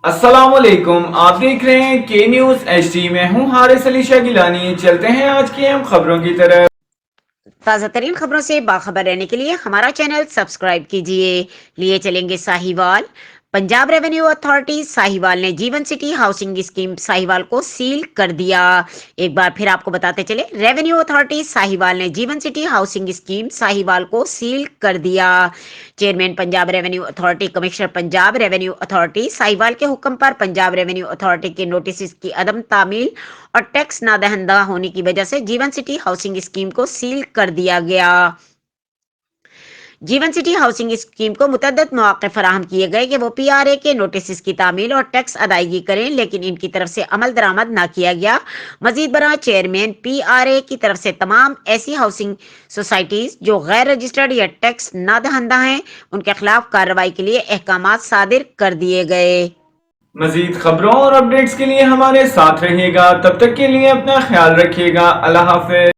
अस्सलामुअलैकुम, आप देख रहे हैं के न्यूज़ HD में हूँ हारिस अली शाह गिलानी। चलते हैं आज की अहम खबरों की तरफ। ताज़ा तरीन खबरों से बाखबर रहने के लिए हमारा चैनल सब्सक्राइब कीजिए। लिए चलेंगे साहिवाल। पंजाब रेवेन्यू अथॉरिटी साहिवाल ने जीवन सिटी हाउसिंग स्कीम साहिवाल को सील कर दिया। एक बार फिर आपको बताते चले, रेवेन्यू अथॉरिटी साहिवाल ने जीवन सिटी हाउसिंग स्कीम साहिवाल को सील कर दिया। Chairman Punjab revenue authority commissioner Punjab revenue authority Sahiwal के हुक्म पर पंजाब रेवेन्यू अथॉरिटी के नोटिस की अदम तामील और टैक्स ना दहंदा होने की वजह से जीवन सिटी हाउसिंग स्कीम को सील कर दिया गया। जीवन सिटी हाउसिंग स्कीम को मुतअद्दिद मौके फराहम किए गए कि वो PRA के नोटिस की तामील और टैक्स अदायगी करें, लेकिन इनकी तरफ से अमल दरामद ना किया गया। मजीद बरा चेयरमैन PRA की तरफ से तमाम ऐसी हाउसिंग सोसाइटीज जो गैर रजिस्टर्ड या टैक्स ना दहंदा हैं, उनके खिलाफ कार्रवाई के लिए अहकामात सादिर कर दिए गए। मजीद खबरों और अपडेट्स के लिए हमारे साथ रहिएगा। तब तक के लिए अपना ख्याल रखिएगा। अल्लाह हाफिज।